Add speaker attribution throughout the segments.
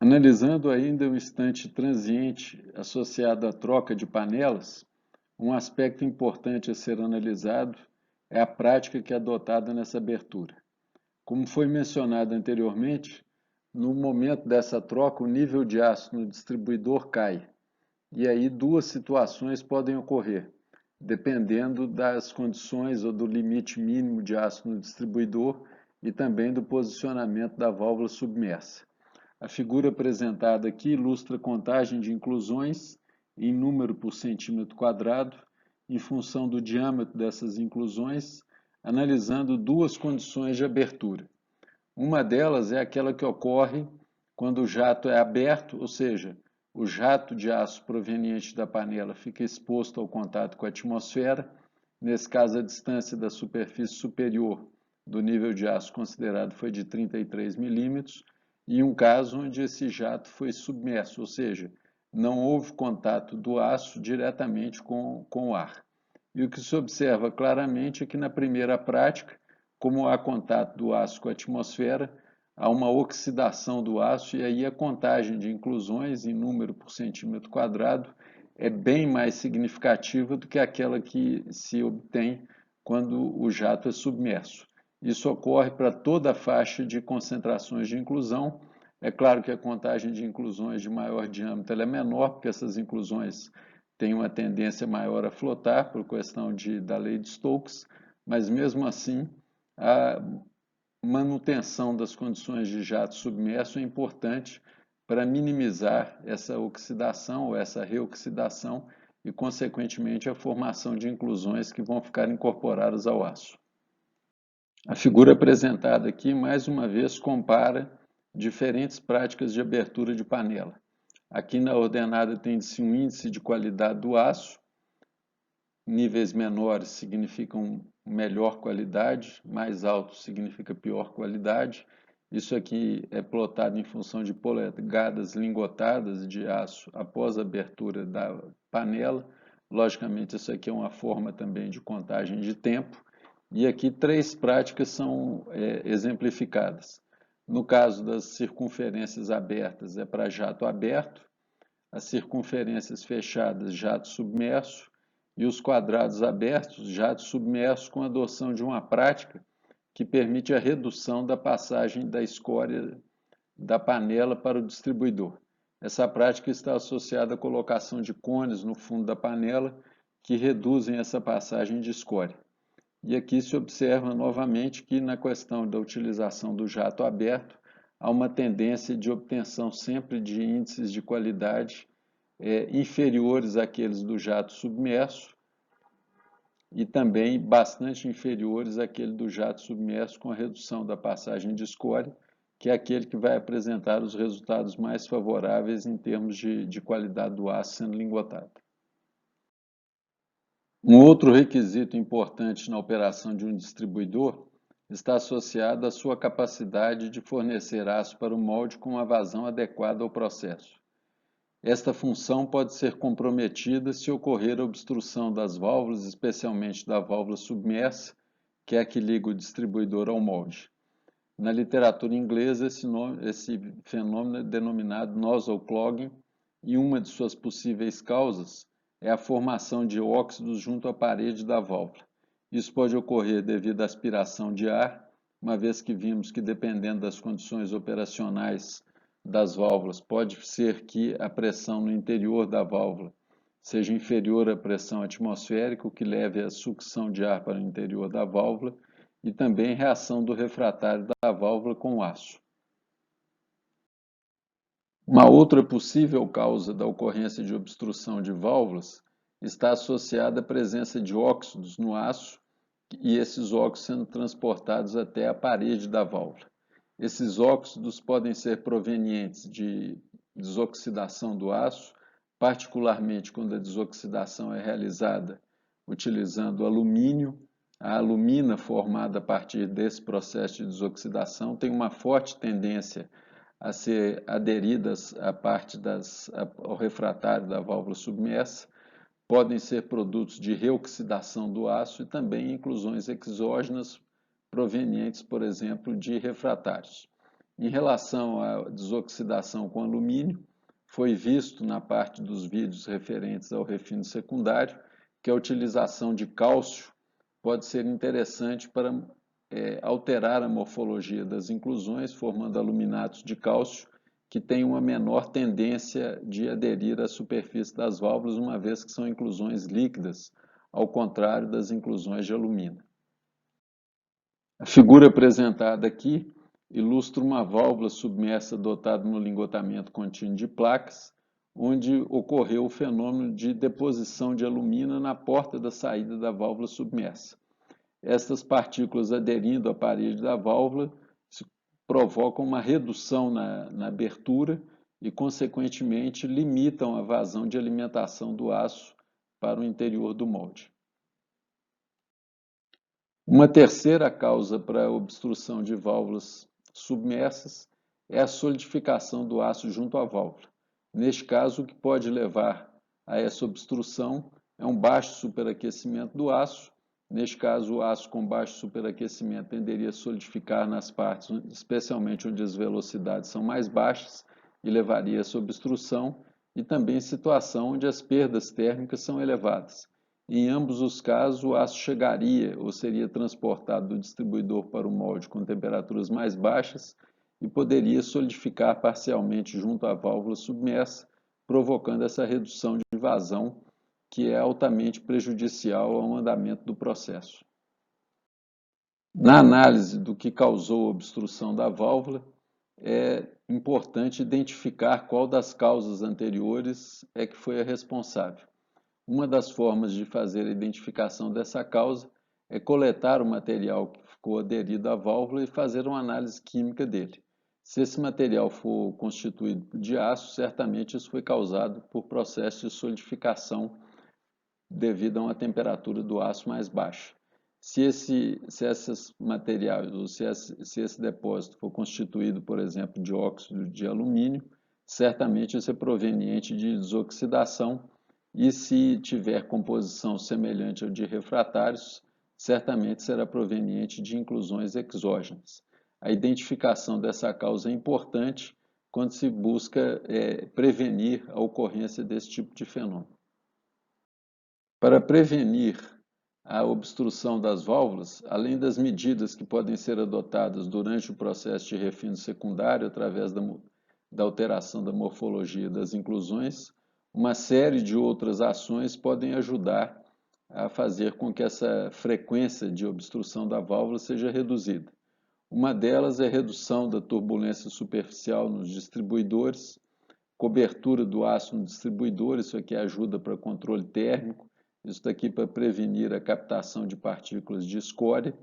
Speaker 1: Analisando ainda o instante transiente associado à troca de panelas, um aspecto importante a ser analisado é a prática que é adotada nessa abertura. Como foi mencionado anteriormente, no momento dessa troca, o nível de aço no distribuidor cai. E aí duas situações podem ocorrer, dependendo das condições ou do limite mínimo de aço no distribuidor e também do posicionamento da válvula submersa. A figura apresentada aqui ilustra a contagem de inclusões em número por centímetro quadrado, em função do diâmetro dessas inclusões, analisando duas condições de abertura. Uma delas é aquela que ocorre quando o jato é aberto, ou seja, o jato de aço proveniente da panela fica exposto ao contato com a atmosfera, nesse caso a distância da superfície superior do nível de aço considerado foi de 33 milímetros, e um caso onde esse jato foi submerso, ou seja, não houve contato do aço diretamente com o ar. E o que se observa claramente é que na primeira prática, como há contato do aço com a atmosfera, há uma oxidação do aço e aí a contagem de inclusões em número por centímetro quadrado é bem mais significativa do que aquela que se obtém quando o jato é submerso. Isso ocorre para toda a faixa de concentrações de inclusão. É claro que a contagem de inclusões de maior diâmetro é menor, porque essas inclusões têm uma tendência maior a flotar, por questão da lei de Stokes, mas mesmo assim, a manutenção das condições de jato submerso é importante para minimizar essa oxidação ou essa reoxidação e, consequentemente, a formação de inclusões que vão ficar incorporadas ao aço. A figura apresentada aqui, mais uma vez, compara diferentes práticas de abertura de panela. Aqui na ordenada tem-se um índice de qualidade do aço. Níveis menores significam melhor qualidade, mais alto significa pior qualidade. Isso aqui é plotado em função de polegadas lingotadas de aço após a abertura da panela. Logicamente, isso aqui é uma forma também de contagem de tempo. E aqui três práticas são exemplificadas. No caso das circunferências abertas, é para jato aberto. As circunferências fechadas, jato submerso, e os quadrados abertos, jato submerso, com a adoção de uma prática que permite a redução da passagem da escória da panela para o distribuidor. Essa prática está associada à colocação de cones no fundo da panela que reduzem essa passagem de escória. E aqui se observa novamente que na questão da utilização do jato aberto, há uma tendência de obtenção sempre de índices de qualidade inferiores àqueles do jato submerso e também bastante inferiores àquele do jato submerso com a redução da passagem de escória, que é aquele que vai apresentar os resultados mais favoráveis em termos de qualidade do aço sendo lingotado. Um outro requisito importante na operação de um distribuidor está associado à sua capacidade de fornecer aço para o molde com uma vazão adequada ao processo. Esta função pode ser comprometida se ocorrer obstrução das válvulas, especialmente da válvula submersa, que é a que liga o distribuidor ao molde. Na literatura inglesa, esse fenômeno é denominado nozzle clogging e uma de suas possíveis causas é a formação de óxidos junto à parede da válvula. Isso pode ocorrer devido à aspiração de ar, uma vez que vimos que, dependendo das condições operacionais das válvulas, pode ser que a pressão no interior da válvula seja inferior à pressão atmosférica, o que leve à sucção de ar para o interior da válvula, e também reação do refratário da válvula com o aço. Uma outra possível causa da ocorrência de obstrução de válvulas está associada à presença de óxidos no aço e esses óxidos sendo transportados até a parede da válvula. Esses óxidos podem ser provenientes de desoxidação do aço, particularmente quando a desoxidação é realizada utilizando alumínio. A alumina formada a partir desse processo de desoxidação tem uma forte tendência a ser aderidas à parte ao refratário da válvula submersa. Podem ser produtos de reoxidação do aço e também inclusões exógenas provenientes, por exemplo, de refratários. Em relação à desoxidação com alumínio, foi visto na parte dos vídeos referentes ao refino secundário que a utilização de cálcio pode ser interessante para alterar a morfologia das inclusões, formando aluminatos de cálcio que têm uma menor tendência de aderir à superfície das válvulas, uma vez que são inclusões líquidas, ao contrário das inclusões de alumínio. A figura apresentada aqui ilustra uma válvula submersa dotada no lingotamento contínuo de placas, onde ocorreu o fenômeno de deposição de alumínio na porta da saída da válvula submersa. Estas partículas aderindo à parede da válvula provocam uma redução na abertura e, consequentemente, limitam a vazão de alimentação do aço para o interior do molde. Uma terceira causa para a obstrução de válvulas submersas é a solidificação do aço junto à válvula. Neste caso, o que pode levar a essa obstrução é um baixo superaquecimento do aço. Neste caso, o aço com baixo superaquecimento tenderia a solidificar nas partes, especialmente onde as velocidades são mais baixas, e levaria a essa obstrução, e também situação onde as perdas térmicas são elevadas. Em ambos os casos, o aço chegaria ou seria transportado do distribuidor para o molde com temperaturas mais baixas e poderia solidificar parcialmente junto à válvula submersa, provocando essa redução de vazão, que é altamente prejudicial ao andamento do processo. Na análise do que causou a obstrução da válvula, é importante identificar qual das causas anteriores é que foi a responsável. Uma das formas de fazer a identificação dessa causa é coletar o material que ficou aderido à válvula e fazer uma análise química dele. Se esse material for constituído de aço, certamente isso foi causado por processo de solidificação devido a uma temperatura do aço mais baixa. Se esses materiais, ou se esse depósito for constituído, por exemplo, de óxido de alumínio, certamente isso é proveniente de desoxidação, e se tiver composição semelhante ao de refratários, certamente será proveniente de inclusões exógenas. A identificação dessa causa é importante quando se busca prevenir a ocorrência desse tipo de fenômeno. Para prevenir a obstrução das válvulas, além das medidas que podem ser adotadas durante o processo de refino secundário através da alteração da morfologia das inclusões, uma série de outras ações podem ajudar a fazer com que essa frequência de obstrução da válvula seja reduzida. Uma delas é a redução da turbulência superficial nos distribuidores, cobertura do aço no distribuidor, isso aqui ajuda para controle térmico, isso daqui para prevenir a captação de partículas de escória.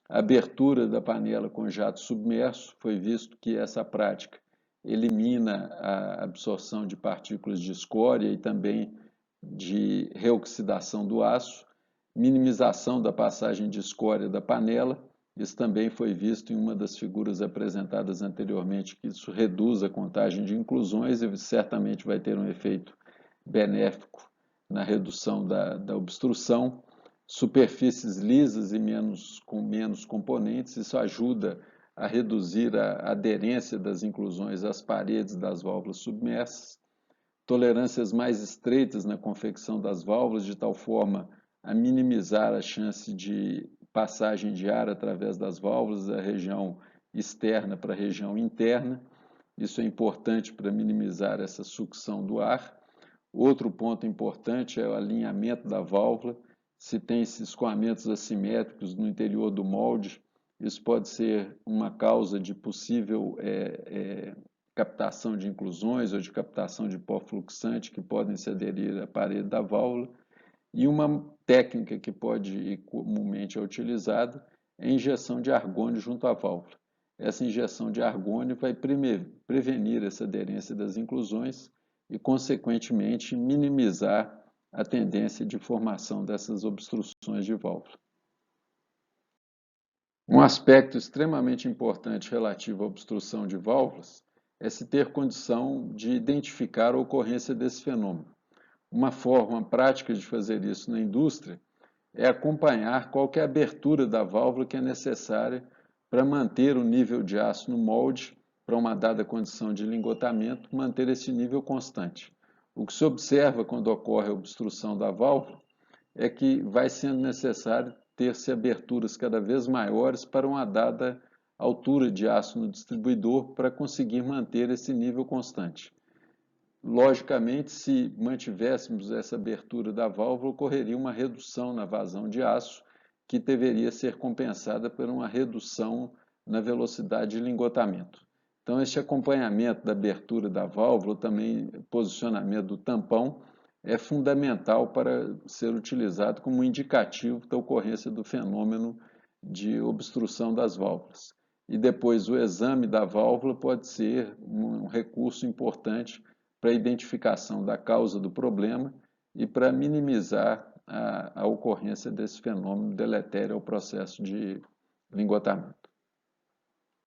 Speaker 1: A abertura da panela com jato submerso, foi visto que essa prática elimina a absorção de partículas de escória e também de reoxidação do aço, minimização da passagem de escória da panela. Isso também foi visto em uma das figuras apresentadas anteriormente, que isso reduz a contagem de inclusões e certamente vai ter um efeito benéfico na redução da obstrução. Superfícies lisas e com menos componentes, isso ajuda a reduzir a aderência das inclusões às paredes das válvulas submersas. Tolerâncias mais estreitas na confecção das válvulas, de tal forma a minimizar a chance de passagem de ar através das válvulas da região externa para a região interna. Isso é importante para minimizar essa sucção do ar. Outro ponto importante é o alinhamento da válvula. Se tem esses escoamentos assimétricos no interior do molde, isso pode ser uma causa de possível captação de inclusões ou de captação de pó fluxante que podem se aderir à parede da válvula. E uma técnica que pode e comumente é utilizada é a injeção de argônio junto à válvula. Essa injeção de argônio vai prevenir essa aderência das inclusões e, consequentemente, minimizar a tendência de formação dessas obstruções de válvula. Um aspecto extremamente importante relativo à obstrução de válvulas é se ter condição de identificar a ocorrência desse fenômeno. Uma forma prática de fazer isso na indústria é acompanhar qual que é a abertura da válvula que é necessária para manter o nível de aço no molde para uma dada condição de lingotamento, manter esse nível constante. O que se observa quando ocorre a obstrução da válvula é que vai sendo necessário ter-se aberturas cada vez maiores para uma dada altura de aço no distribuidor para conseguir manter esse nível constante. Logicamente, se mantivéssemos essa abertura da válvula, ocorreria uma redução na vazão de aço, que deveria ser compensada por uma redução na velocidade de lingotamento. Então, este acompanhamento da abertura da válvula, também posicionamento do tampão, é fundamental para ser utilizado como indicativo da ocorrência do fenômeno de obstrução das válvulas. E depois o exame da válvula pode ser um recurso importante para a identificação da causa do problema e para minimizar a ocorrência desse fenômeno deletério ao processo de lingotamento.